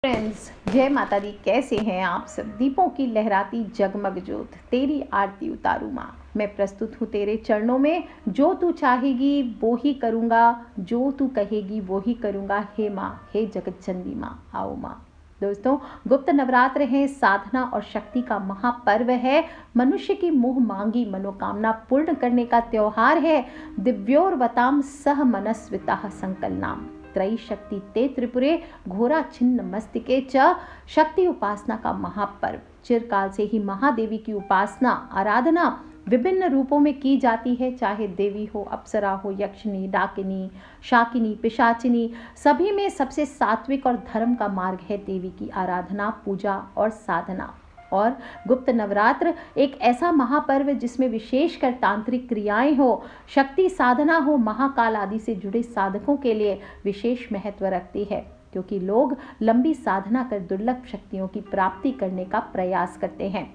Friends, जय माता दी। कैसे हैं आप सब? दीपों की लहराती जगमग ज्योत, तेरी आरती उतारू माँ। मैं प्रस्तुत हूँ तेरे चरणों में। जो तू चाहेगी वो ही करूँगा, जो तू कहेगी वो ही करूँगा। हे माँ, हे जगत जननी माँ, आओ माँ। दोस्तों, गुप्त नवरात्र है, साधना और शक्ति का महापर्व है। मनुष्य की मुँह मांगी मनोकामना पूर्ण करने का त्योहार है। दिव्योर्वताम सह मनस्विता संकलनाम त्रयी शक्ति ते त्रिपुरे घोरा छिन्न मस्तिके च। शक्ति उपासना का महापर्व। चिरकाल से ही महादेवी की उपासना आराधना विभिन्न रूपों में की जाती है, चाहे देवी हो, अप्सरा हो, यक्षिणी, डाकिनी, शाकिनी, पिशाचिनी। सभी में सबसे सात्विक और धर्म का मार्ग है देवी की आराधना, पूजा और साधना। और गुप्त नवरात्र एक ऐसा महापर्व जिसमें विशेषकर तांत्रिक क्रियाएं हो, शक्ति साधना हो, महाकाल आदि से जुड़े साधकों के लिए विशेष महत्व रखती है, क्योंकि लोग लंबी साधना कर दुर्लभ शक्तियों की प्राप्ति करने का प्रयास करते हैं।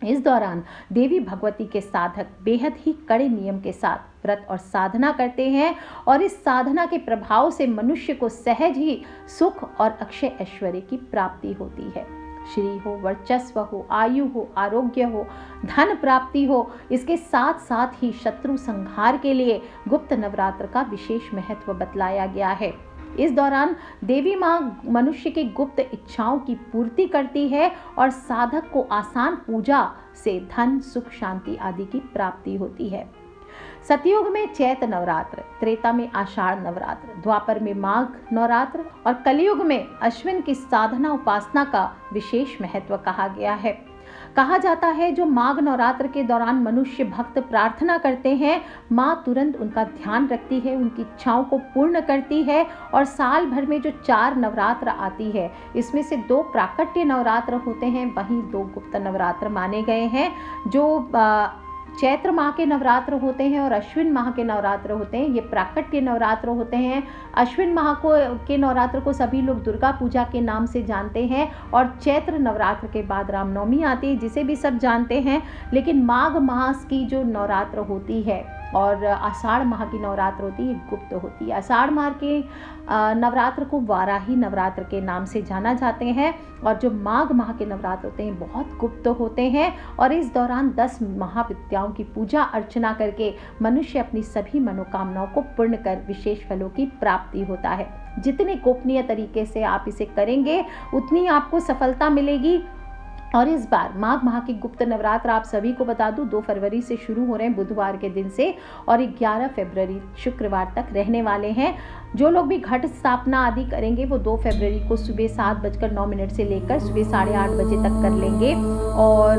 इस दौरान देवी भगवती के साधक बेहद ही कड़े नियम के साथ व्रत और साधना करते हैं, और इस साधना के प्रभाव से मनुष्य को सहज ही सुख और अक्षय ऐश्वर्य की प्राप्ति होती है। श्री हो, वर्चस्व हो, आयु हो, आरोग्य हो, धन प्राप्ति हो, इसके साथ साथ ही शत्रु संहार के लिए गुप्त नवरात्र का विशेष महत्व बतलाया गया है। इस दौरान देवी माँ मनुष्य की गुप्त इच्छाओं की पूर्ति करती है और साधक को आसान पूजा से धन, सुख, शांति आदि की प्राप्ति होती है। सतयुग में चैत नवरात्र, त्रेता में आषाढ़ नवरात्र, द्वापर में माघ नवरात्र और कलयुग में अश्विन की साधना उपासना का विशेष महत्व कहा गया है। कहा जाता है, जो माघ नवरात्र के दौरान मनुष्य भक्त प्रार्थना करते हैं, माँ तुरंत उनका ध्यान रखती है, उनकी इच्छाओं को पूर्ण करती है। और साल भर में जो 4 नवरात्र आती है, इसमें से 2 प्राकट्य नवरात्र होते हैं, वहीं 2 गुप्त नवरात्र माने गए हैं। जो चैत्र माह के नवरात्र होते हैं और अश्विन माह के नवरात्र होते हैं, ये प्राकट्य नवरात्र होते हैं। अश्विन माह के नवरात्र को सभी लोग दुर्गा पूजा के नाम से जानते हैं, और चैत्र नवरात्र के बाद रामनवमी आती है, जिसे भी सब जानते हैं। लेकिन माघ मास की जो नवरात्र होती है और आषाढ़ माह की नवरात्र होती है, गुप्त होती है। आषाढ़ माह के नवरात्र को वाराही नवरात्र के नाम से जाना जाते हैं, और जो माघ माह के नवरात्र होते हैं बहुत गुप्त होते हैं। और इस दौरान 10 महाविद्याओं की पूजा अर्चना करके मनुष्य अपनी सभी मनोकामनाओं को पूर्ण कर विशेष फलों की प्राप्ति होता है। जितने गोपनीय तरीके से आप इसे करेंगे, उतनी आपको सफलता मिलेगी। और इस बार माघ माह के गुप्त नवरात्र आप सभी को बता दूं 2 फरवरी से शुरू हो रहे हैं, बुधवार के दिन से, और 11 फरवरी शुक्रवार तक रहने वाले हैं। जो लोग भी घट स्थापना आदि करेंगे वो 2 फरवरी को सुबह 7:09 से लेकर सुबह 8:30 बजे तक कर लेंगे। और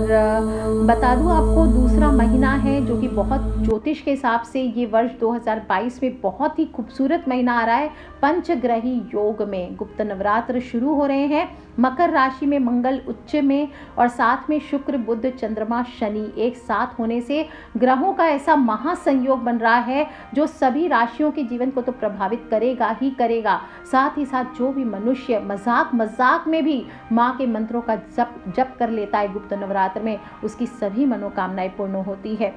बता दूं आपको, दूसरा महीना है जो कि बहुत ज्योतिष के हिसाब से ये वर्ष 2022 में बहुत ही खूबसूरत महीना आ रहा है। पंचग्रही योग में गुप्त नवरात्र शुरू हो रहे हैं। मकर राशि में मंगल उच्च में, और साथ में शुक्र, बुध, चंद्रमा, शनि एक साथ होने से ग्रहों का ऐसा महासंयोग बन रहा है जो सभी राशियों के जीवन को तो प्रभावित करेगा ही करेगा। साथ ही साथ जो भी मनुष्य मजाक में भी माँ के मंत्रों का जप कर लेता है गुप्त नवरात्र में, उसकी सभी मनोकामनाएं पूर्ण होती है।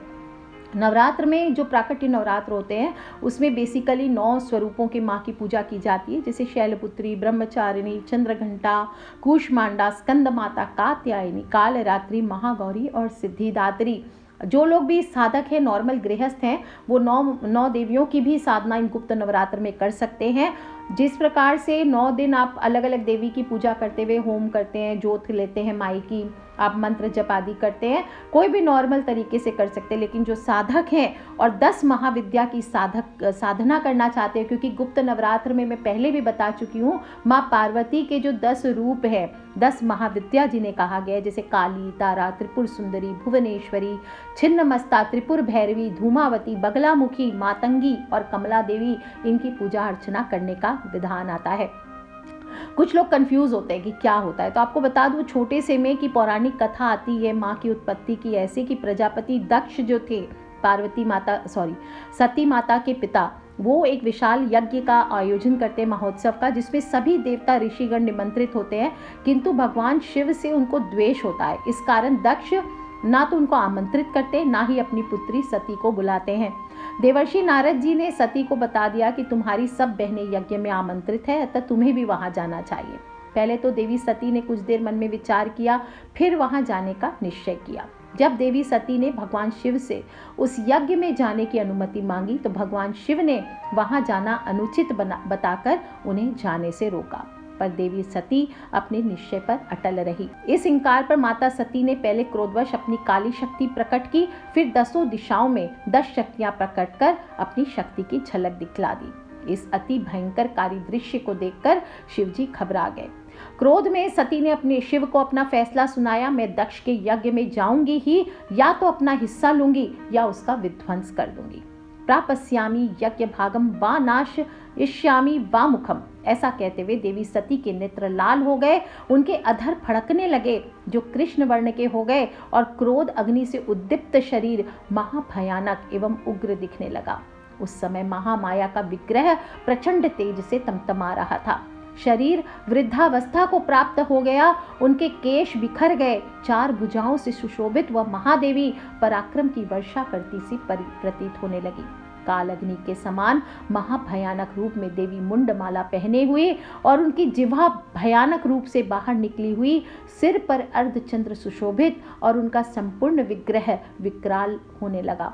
नवरात्र में जो प्राकट्य नवरात्र होते हैं उसमें बेसिकली 9 स्वरूपों के माँ की पूजा की जाती है, जैसे शैलपुत्री, ब्रह्मचारिणी, चंद्रघंटा, कूष्मांडा, स्कंद माता, कात्यायनी, कालरात्रि, महागौरी और सिद्धिदात्री। जो लोग भी साधक हैं, नॉर्मल गृहस्थ हैं, वो 9 देवियों की भी साधना इन गुप्त नवरात्र में कर सकते हैं। जिस प्रकार से 9 दिन आप अलग अलग देवी की पूजा करते हुए होम करते हैं, जोत लेते हैं माई की, आप मंत्र जप आदि करते हैं, कोई भी नॉर्मल तरीके से कर सकते हैं। लेकिन जो साधक हैं और 10 महाविद्या की साधना करना चाहते हैं, क्योंकि गुप्त नवरात्र में मैं पहले भी बता चुकी हूँ, माँ पार्वती के जो 10 रूप है, 10 महाविद्या जिन्हें कहा गया है, जैसे काली, तारा, त्रिपुर सुंदरी, भुवनेश्वरी, छिन्नमस्ता, त्रिपुर भैरवी, धूमावती, बगलामुखी, मातंगी और कमला देवी, इनकी पूजा अर्चना करने का विधान आता है। कुछ लोग कंफ्यूज होते हैं कि क्या होता है, तो आपको बता दूं छोटे से में कि पौराणिक कथा आती है माँ की उत्पत्ति की ऐसे कि प्रजापति दक्ष जो थे, सती माता के पिता, वो एक विशाल यज्ञ का आयोजन करते हैं, महोत्सव का, जिसमें सभी देवता ऋषिगण निमंत्रित होते हैं, किंतु भगवान शिव से उनको द्वेष होता है। इस कारण दक्ष ना तो उनको आमंत्रित करते, ना ही अपनी पुत्री सती को बुलाते हैं। देवर्षि नारद जी ने सती को बता दिया कि तुम्हारी सब बहनें यज्ञ में आमंत्रित है, अतः तुम्हें भी वहां जाना चाहिए। पहले तो देवी सती ने कुछ देर मन में विचार किया, फिर वहां जाने का निश्चय किया। जब देवी सती ने भगवान शिव से उस यज्ञ में जाने की अनुमति मांगी तो भगवान शिव ने वहां जाना अनुचित बताकर उन्हें जाने से रोका, पर देवी सती अपने निश्चय पर अटल रही। इस इंकार पर माता सती ने पहले क्रोधवश अपनी काली शक्ति प्रकट की, फिर 10 दिशाओं में 10 शक्तियां प्रकट कर अपनी शक्ति की झलक दिखला दी। इस अति भयंकरकारी दृश्य को देखकर शिवजी घबरा गए। क्रोध में सती ने अपने शिव को अपना फैसला सुनाया, मैं दक्ष के यज्ञ में जाऊंगी ही, या तो अपना हिस्सा लूंगी या उसका विध्वंस कर दूंगी। प्रापस्यामि यज्ञ भागम वा नाश इष्यामि वा मुखम, ऐसा कहते हुए देवी सती के नेत्र लाल हो गए, उनके अधर फड़कने लगे जो कृष्ण वर्ण के हो गए और क्रोध अग्नि से उद्दीप्त शरीर महाभयानक एवं उग्र दिखने लगा। उस समय महामाया का विग्रह प्रचंड तेज से तमतमा रहा था। शरीर वृद्धावस्था को प्राप्त हो गया, उनके केश बिखर गए, 4 भुजाओं से सुशोभित वह महादेवी पराक्रम की वर्षा करती सी प्रतीत होने लगी। काल अग्नि के समान महाभयानक रूप में देवी मुंडमाला पहने हुई और उनकी जिह्वा भयानक रूप से बाहर निकली हुई, सिर पर अर्धचंद्र सुशोभित और उनका संपूर्ण विग्रह विकराल होने लगा।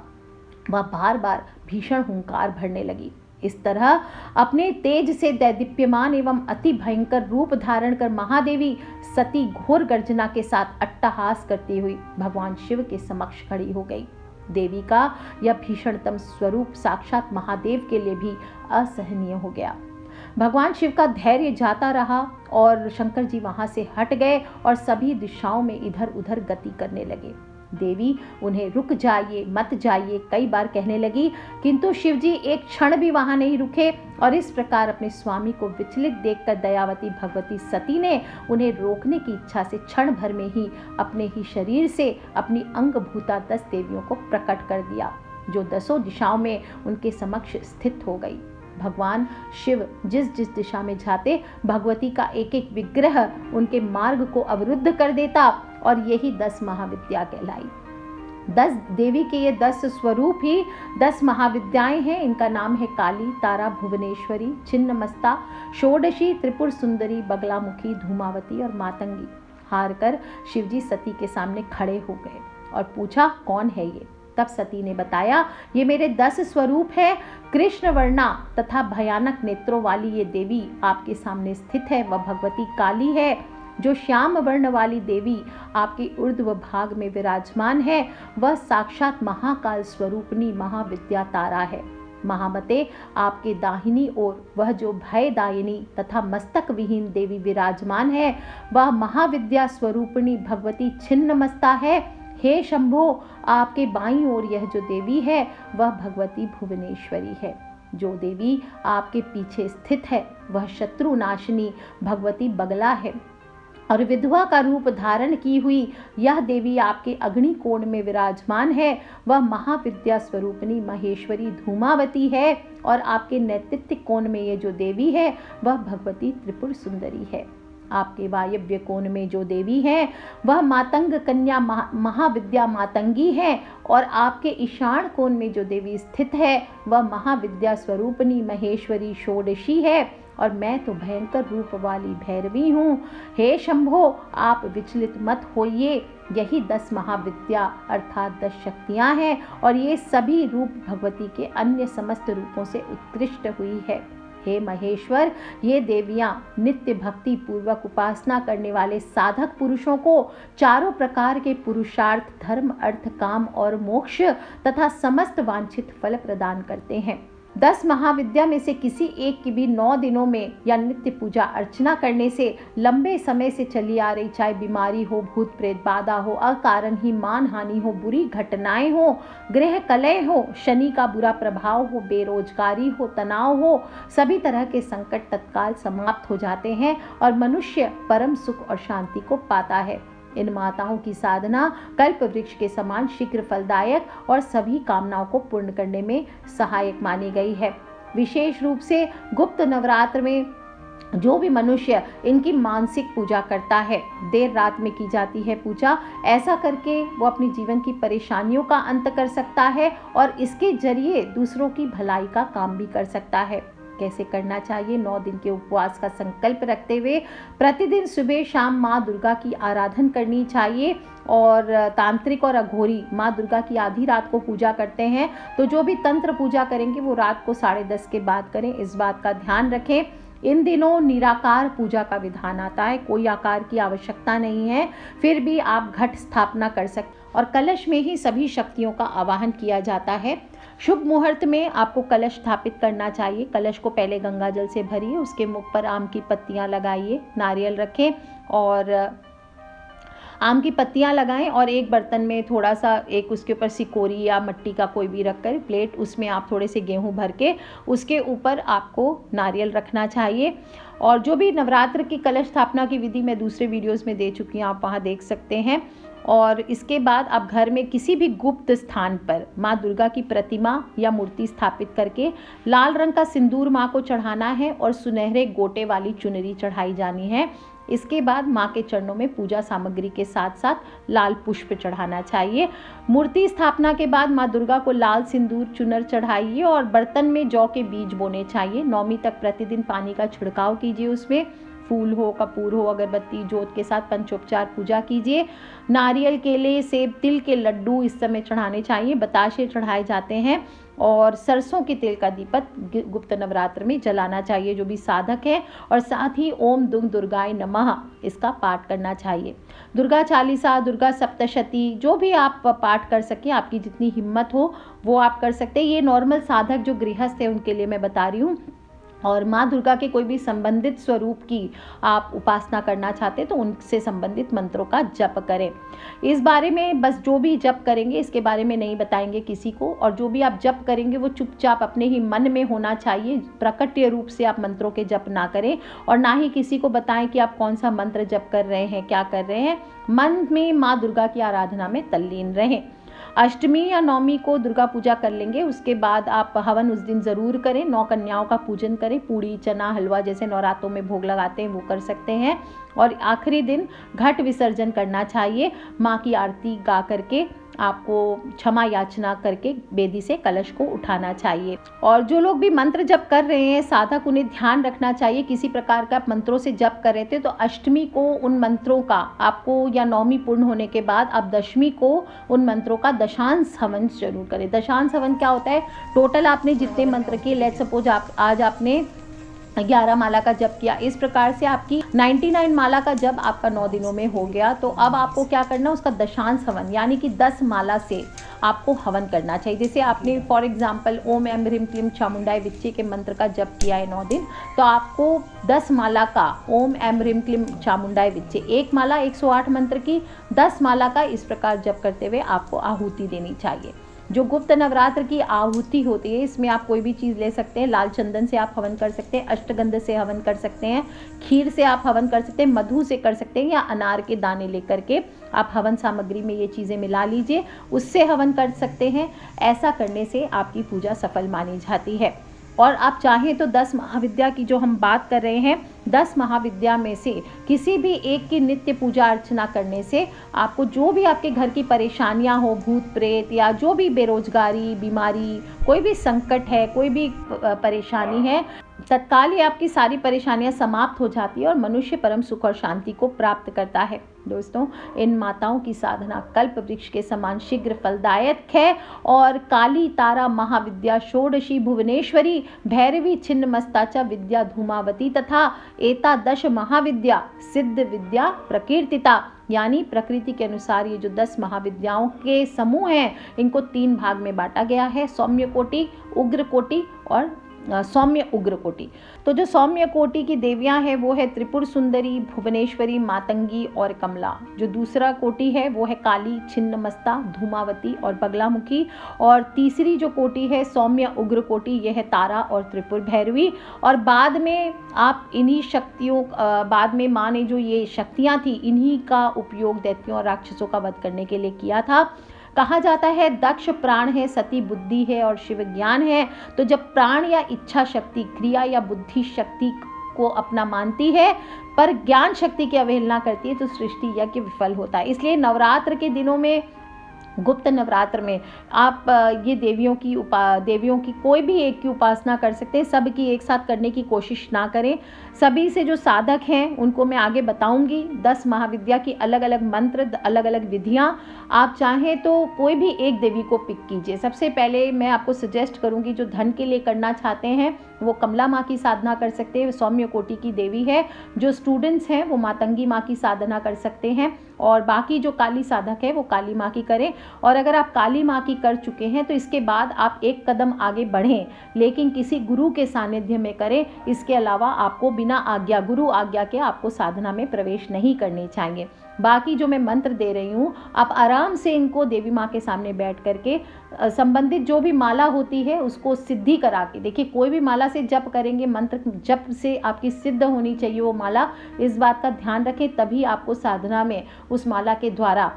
वह बार बार भीषण हुंकार भरने लगी। इस तरह अपने तेज से दैदीप्यमान एवं अति भयंकर रूप धारण कर महादेवी सती घोर गर्जना के साथ अट्टहास करती हुई भगवान शिव के समक्ष खड़ी हो गई। देवी का यह भीषणतम स्वरूप साक्षात महादेव के लिए भी असहनीय हो गया। भगवान शिव का धैर्य जाता रहा और शंकर जी वहां से हट गए और सभी दिशाओं में इधर उधर गति करने लगे। देवी उन्हें रुक जाइए, मत जाइए कई बार कहने लगी, किंतु शिवजी एक क्षण भी वहां नहीं रुके और इस प्रकार अपने स्वामी को विचलित देखकर दयावती भगवती सती ने उन्हें रोकने की इच्छा से क्षण भर में ही अपने ही शरीर से अपनी अंगभूता 10 देवियों को प्रकट कर दिया, जो 10 दिशाओं में उनके समक्ष स्थित हो गई। भगवान शिव जिस जिस दिशा में जाते भगवती का एक एक विग्रह उनके मार्ग को अवरुद्ध कर देता और यही 10 महाविद्या कहलाई। 10 देवी के ये 10 स्वरूप ही 10 महाविद्याएं हैं। इनका नाम है काली, तारा, भुवनेश्वरी, छिन्नमस्ता, षोडशी, त्रिपुर सुंदरी, बगलामुखी, धूमावती और मातंगी। हार कर शिवजी सती के सामने खड़े हो गए और पूछा, कौन है ये? तब सती ने बताया, ये मेरे 10 स्वरूप है। कृष्ण वर्णा तथा भयानक नेत्रों वाली ये देवी आपके सामने स्थित है, वह भगवती काली है। जो श्याम वर्ण वाली देवी आपके ऊर्ध्व भाग में विराजमान है, वह साक्षात महाकाल स्वरूपनी महाविद्या तारा है। महामते, आपके दाहिनी ओर वह जो भयदायिनी तथा मस्तक विहीन देवी विराजमान है, वह महाविद्या स्वरूपणी भगवती छिन्नमस्ता है। हे शंभो, आपके बाईं ओर यह जो देवी है वह भगवती भुवनेश्वरी है। जो देवी आपके पीछे स्थित है वह शत्रुनाशिनी भगवती बगला है और विधवा का रूप धारण की हुई यह देवी आपके अग्नि कोण में विराजमान है, वह महाविद्या स्वरूपिणी महेश्वरी धूमावती है और आपके नैत्य कोण में ये जो देवी है वह भगवती त्रिपुर सुंदरी है। आपके वायव्य कोण में जो देवी है वह मातंग कन्या महाविद्या मातंगी है और आपके ईशान कोण में जो देवी स्थित है वह महाविद्या स्वरूपिणी महेश्वरी षोडशी है और मैं तो भयंकर रूप वाली भैरवी हूँ। हे शंभो, आप विचलित मत होइए, यही 10 महाविद्या अर्थात 10 शक्तियाँ हैं और ये सभी रूप भगवती के अन्य समस्त रूपों से उत्कृष्ट हुई है। हे महेश्वर, ये देवियां नित्य भक्ति पूर्वक उपासना करने वाले साधक पुरुषों को चारों प्रकार के पुरुषार्थ, धर्म, अर्थ, काम और मोक्ष तथा समस्त वांछित फल प्रदान करते हैं। 10 महाविद्या में से किसी एक की भी 9 दिनों में या नित्य पूजा अर्चना करने से लंबे समय से चली आ रही चाहे बीमारी हो, भूत प्रेत बाधा हो, अकारण ही मान हानि हो, बुरी घटनाएं हो, गृह कलह हो, शनि का बुरा प्रभाव हो, बेरोजगारी हो, तनाव हो, सभी तरह के संकट तत्काल समाप्त हो जाते हैं और मनुष्य परम सुख और शांति को पाता है। इन माताओं की साधना कल्प वृक्ष के समान शीघ्र फलदायक और सभी कामनाओं को पूर्ण करने में सहायक मानी गई है। विशेष रूप से गुप्त नवरात्र में जो भी मनुष्य इनकी मानसिक पूजा करता है, देर रात में की जाती है पूजा, ऐसा करके वो अपनी जीवन की परेशानियों का अंत कर सकता है और इसके जरिए दूसरों की भलाई का काम भी कर सकता है। कैसे करना चाहिए। 9 दिन के उपवास का संकल्प रखते हुए प्रतिदिन सुबह शाम माँ दुर्गा की आराधना करनी चाहिए। और तांत्रिक और अघोरी माँ दुर्गा की आधी रात को पूजा करते हैं, तो जो भी तंत्र पूजा करेंगे वो रात को 10:30 के बाद करें, इस बात का ध्यान रखें। इन दिनों निराकार पूजा का विधान आता है, कोई आकार की आवश्यकता नहीं है, फिर भी आप घट स्थापना कर सकते और कलश में ही सभी शक्तियों का आवाहन किया जाता है। शुभ मुहूर्त में आपको कलश स्थापित करना चाहिए। कलश को पहले गंगा जल से भरिए, उसके मुख पर आम की पत्तियां लगाइए, नारियल रखें और आम की पत्तियां लगाएं और एक बर्तन में थोड़ा सा एक उसके ऊपर सिकोरी या मिट्टी का कोई भी रखकर प्लेट, उसमें आप थोड़े से गेहूं भर के उसके ऊपर आपको नारियल रखना चाहिए। और जो भी नवरात्र की कलश स्थापना की विधि मैं दूसरे वीडियोस में दे चुकी हूँ, आप वहाँ देख सकते हैं। और इसके बाद आप घर में किसी भी गुप्त स्थान पर माँ दुर्गा की प्रतिमा या मूर्ति स्थापित करके लाल रंग का सिंदूर माँ को चढ़ाना है और सुनहरे गोटे वाली चुनरी चढ़ाई जानी है। इसके बाद माँ के चरणों में पूजा सामग्री के साथ साथ लाल पुष्प चढ़ाना चाहिए। मूर्ति स्थापना के बाद माँ दुर्गा को लाल सिंदूर चुनर चढ़ाइए और बर्तन में जौ के बीज बोने चाहिए। 9वीं तक प्रतिदिन पानी का छिड़काव कीजिए, उसमें फूल हो, कपूर हो, अगरबत्ती जोत के साथ पंचोपचार पूजा कीजिए। नारियल, केले, सेब, तिल के लड्डू इस समय चढ़ाने चाहिए, बताशे चढ़ाए जाते हैं और सरसों के तेल का दीपक गुप्त नवरात्र में जलाना चाहिए जो भी साधक है। और साथ ही ओम दुम दुर्गाय नमः इसका पाठ करना चाहिए। दुर्गा चालीसा, दुर्गा सप्तशती, जो भी आप पाठ कर सकें, आपकी जितनी हिम्मत हो वो आप कर सकते हैं। ये नॉर्मल साधक जो गृहस्थ है उनके लिए मैं बता रही हूँ। और माँ दुर्गा के कोई भी संबंधित स्वरूप की आप उपासना करना चाहते हैं तो उनसे संबंधित मंत्रों का जप करें। इस बारे में बस जो भी जप करेंगे इसके बारे में नहीं बताएंगे किसी को, और जो भी आप जप करेंगे वो चुपचाप अपने ही मन में होना चाहिए। प्रकट्य रूप से आप मंत्रों के जप ना करें और ना ही किसी को बताएं कि आप कौन सा मंत्र जप कर रहे हैं, क्या कर रहे हैं। मन में माँ दुर्गा की आराधना में तल्लीन रहें। अष्टमी या नवमी को दुर्गा पूजा कर लेंगे, उसके बाद आप हवन उस दिन ज़रूर करें। 9 कन्याओं का पूजन करें, पूड़ी, चना, हलवा जैसे नवरात्रों में भोग लगाते हैं वो कर सकते हैं। और आखिरी दिन घट विसर्जन करना चाहिए। माँ की आरती गा करके आपको क्षमा याचना करके बेदी से कलश को उठाना चाहिए। और जो लोग भी मंत्र जप कर रहे हैं साधक, उन्हें ध्यान रखना चाहिए किसी प्रकार का आप मंत्रों से जप कर रहे थे तो अष्टमी को उन मंत्रों का आपको, या नवमी पूर्ण होने के बाद आप दशमी को उन मंत्रों का दशांश हवन जरूर करें। दशांश हवन क्या होता है? टोटल आपने जितने मंत्र किए, लेट्स सपोज आज आपने 11 माला का जप किया, इस प्रकार से आपकी 99 माला का जप आपका 9 दिनों में हो गया। तो अब आपको क्या करना, उसका दशांश हवन यानी कि 10 माला से आपको हवन करना चाहिए। जैसे आपने फॉर एग्जांपल ओम ऐम ह्रीम क्लीम चामुंडाय विच्चे के मंत्र का जप किया है 9 दिन, तो आपको 10 माला का ओम ऐम ह्रीम क्लीम चामुंडाय विच्चे, 1 माला 108 मंत्र की 10 माला का इस प्रकार जप करते हुए आपको आहुति देनी चाहिए। जो गुप्त नवरात्र की आहुति होती है इसमें आप कोई भी चीज़ ले सकते हैं। लाल चंदन से आप हवन कर सकते हैं, अष्टगंध से हवन कर सकते हैं, खीर से आप हवन कर सकते हैं, मधु से कर सकते हैं, या अनार के दाने लेकर के आप हवन सामग्री में ये चीज़ें मिला लीजिए, उससे हवन कर सकते हैं। ऐसा करने से आपकी पूजा सफल मानी जाती है। और आप चाहें तो 10 महाविद्या की जो हम बात कर रहे हैं, 10 महाविद्या में से किसी भी एक की नित्य पूजा अर्चना करने से आपको जो भी आपके घर की परेशानियां हो, भूत प्रेत या जो भी बेरोजगारी, बीमारी, कोई भी संकट है, कोई भी परेशानी है, तत्काल ही आपकी सारी परेशानियां समाप्त हो जाती है और मनुष्य परम सुख और शांति को प्राप्त करता है। दोस्तों, इन माताओं की साधना कल्प वृक्ष के समान शीघ्र फलदायक है। और काली, तारा, महाविद्या, षोडशी, भुवनेश्वरी, भैरवी, छिन्नमस्ता विद्या, धूमावती तथा एतादश महाविद्या सिद्ध विद्या प्रकीर्तिता, यानी प्रकृति के अनुसार ये जो 10 महाविद्याओं के समूह हैं इनको 3 भाग में बांटा गया है, सौम्य कोटि, उग्र कोटि और सौम्य उग्र कोटि। तो जो सौम्य कोटि की देवियां हैं वो है त्रिपुर सुंदरी, भुवनेश्वरी, मातंगी और कमला। जो दूसरा कोटि है वो है काली, छिन्नमस्ता, धूमावती और बगलामुखी। और तीसरी जो कोटि है सौम्य उग्र कोटि, यह है तारा और त्रिपुर भैरवी। और बाद में आप इन्हीं शक्तियों, बाद में माँ ने जो ये शक्तियाँ थी इन्हीं का उपयोग दैत्यों और राक्षसों का वध करने के लिए किया था। कहा जाता है दक्ष प्राण है, सती बुद्धि है और शिव ज्ञान है। तो जब प्राण या इच्छा शक्ति, क्रिया या बुद्धि शक्ति को अपना मानती है पर ज्ञान शक्ति की अवहेलना करती है तो सृष्टि यज्ञ विफल होता है। इसलिए नवरात्र के दिनों में गुप्त नवरात्र में आप ये देवियों की कोई भी एक की उपासना कर सकते हैं। सब की एक साथ करने की कोशिश ना करें। सभी से जो साधक हैं उनको मैं आगे बताऊंगी। 10 महाविद्या की अलग अलग मंत्र, अलग अलग विधियां। आप चाहें तो कोई भी एक देवी को पिक कीजिए। सबसे पहले मैं आपको सजेस्ट करूंगी, जो धन के लिए करना चाहते हैं वो कमला माँ की साधना कर सकते हैं, सौम्य कोटि की देवी है। जो स्टूडेंट्स हैं वो मातंगी माँ की साधना कर सकते हैं, और बाकी जो काली साधक है वो काली माँ की करें। और अगर आप काली माँ की कर चुके हैं तो इसके बाद आप एक कदम आगे बढ़ें, लेकिन किसी गुरु के सानिध्य में करें। इसके अलावा आपको बिना आज्ञा, गुरु आज्ञा के आपको साधना में प्रवेश नहीं करनी चाहिए। बाकी जो मैं मंत्र दे रही हूँ, आप आराम से इनको देवी माँ के सामने बैठ करके संबंधित जो भी माला होती है उसको सिद्धि करा के देखिए। कोई भी माला से जप करेंगे, मंत्र जप से आपकी सिद्ध होनी चाहिए वो माला, इस बात का ध्यान रखें। तभी आपको साधना में उस माला के द्वारा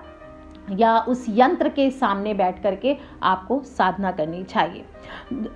या उस यंत्र के सामने बैठ करके आपको साधना करनी चाहिए।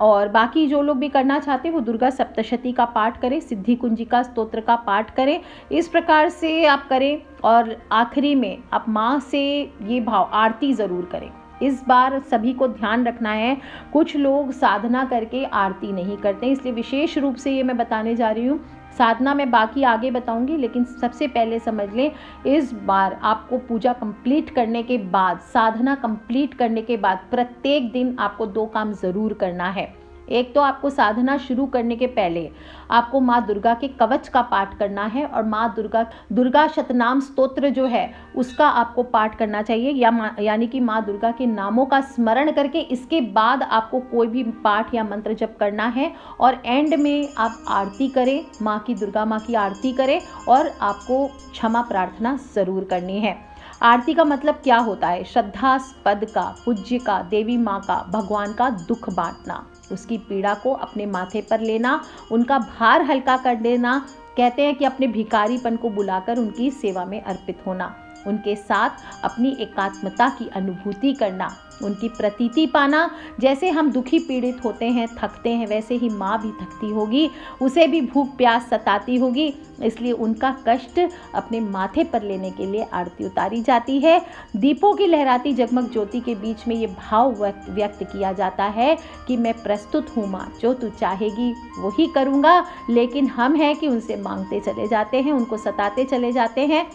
और बाकी जो लोग भी करना चाहते हैं वो दुर्गा सप्तशती का पाठ करें, सिद्धि कुंजिका स्तोत्र का पाठ करें। इस प्रकार से आप करें। और आखिरी में आप माँ से ये भाव, आरती ज़रूर करें। इस बार सभी को ध्यान रखना है, कुछ लोग साधना करके आरती नहीं करते, इसलिए विशेष रूप से ये मैं बताने जा रही हूँ। साधना में बाकी आगे बताऊंगी, लेकिन सबसे पहले समझ लें, इस बार आपको पूजा कंप्लीट करने के बाद, साधना कंप्लीट करने के बाद प्रत्येक दिन आपको 2 काम ज़रूर करना है। एक तो आपको साधना शुरू करने के पहले आपको माँ दुर्गा के कवच का पाठ करना है, और माँ दुर्गा शतनाम स्तोत्र जो है उसका आपको पाठ करना चाहिए, यानी कि माँ दुर्गा के नामों का स्मरण करके इसके बाद आपको कोई भी पाठ या मंत्र जप करना है। और एंड में आप आरती करें, माँ की, दुर्गा माँ की आरती करें, और आपको क्षमा प्रार्थना ज़रूर करनी है। आरती का मतलब क्या होता है? श्रद्धास्पद का, पूज्य का, देवी माँ का, भगवान का दुख बांटना, उसकी पीड़ा को अपने माथे पर लेना, उनका भार हल्का कर देना। कहते हैं कि अपने भिखारीपन को बुलाकर उनकी सेवा में अर्पित होना, उनके साथ अपनी एकात्मता की अनुभूति करना, उनकी प्रतीति पाना। जैसे हम दुखी पीड़ित होते हैं, थकते हैं, वैसे ही माँ भी थकती होगी, उसे भी भूख प्यास सताती होगी, इसलिए उनका कष्ट अपने माथे पर लेने के लिए आरती उतारी जाती है। दीपों की लहराती जगमग ज्योति के बीच में ये भाव व्यक्त किया जाता है कि मैं प्रस्तुत हूँ माँ, जो तू चाहेगी वही करूँगा। लेकिन हम हैं कि उनसे मांगते चले जाते हैं, उनको सताते चले जाते हैं।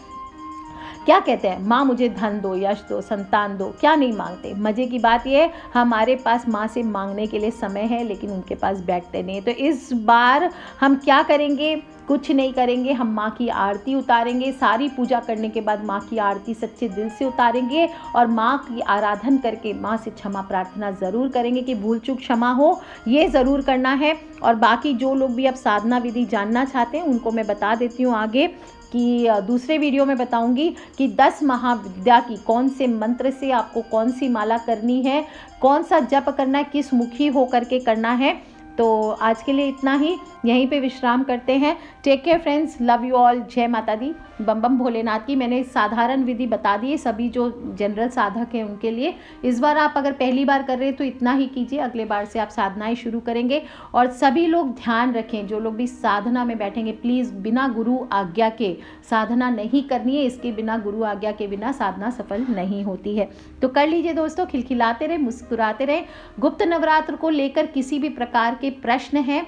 क्या कहते हैं, माँ मुझे धन दो, यश दो, संतान दो, क्या नहीं मांगते। मज़े की बात ये, हमारे पास माँ से मांगने के लिए समय है, लेकिन उनके पास बैठते नहीं। तो इस बार हम क्या करेंगे? कुछ नहीं करेंगे, हम माँ की आरती उतारेंगे। सारी पूजा करने के बाद माँ की आरती सच्चे दिल से उतारेंगे, और माँ की आराधन करके माँ से क्षमा प्रार्थना ज़रूर करेंगे कि भूल चूक क्षमा हो, ये ज़रूर करना है। और बाकी जो लोग भी अब साधना विधि जानना चाहते हैं उनको मैं बता देती हूँ आगे, कि दूसरे वीडियो में बताऊंगी कि 10 महाविद्या की कौन से मंत्र से आपको कौन सी माला करनी है, कौन सा जप करना है, किस मुखी होकर के करना है। तो आज के लिए इतना ही, यहीं पे विश्राम करते हैं। Take care friends, love you all, जय माता दी, बम बम भोलेनाथ की। मैंने साधारण विधि बता दी है सभी जो जनरल साधक हैं उनके लिए। इस बार आप अगर पहली बार कर रहे हैं तो इतना ही कीजिए, अगले बार से आप साधनाएं शुरू करेंगे। और सभी लोग ध्यान रखें, जो लोग भी साधना में बैठेंगे, प्लीज़ बिना गुरु आज्ञा के साधना नहीं करनी है। इसके बिना, गुरु आज्ञा के बिना साधना सफल नहीं होती है। तो कर लीजिए दोस्तों, खिलखिलाते रहे, मुस्कुराते रहे। गुप्त नवरात्र को लेकर किसी भी प्रकार के प्रश्न हैं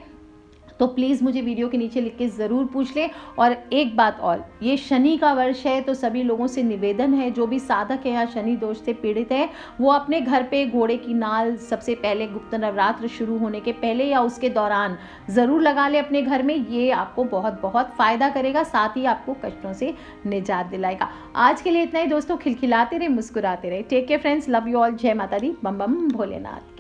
तो प्लीज़ मुझे वीडियो के नीचे लिख के ज़रूर पूछ लें। और एक बात और, ये शनि का वर्ष है, तो सभी लोगों से निवेदन है, जो भी साधक है या शनि दोष से पीड़ित है, वो अपने घर पे घोड़े की नाल सबसे पहले गुप्त नवरात्र शुरू होने के पहले या उसके दौरान ज़रूर लगा ले अपने घर में। ये आपको बहुत बहुत फ़ायदा करेगा, साथ ही आपको कष्टों से निजात दिलाएगा। आज के लिए इतना ही दोस्तों, खिलखिलाते रहे, मुस्कुराते रहे। Take care friends, love you all, जय माता दी, बम बम भोलेनाथ।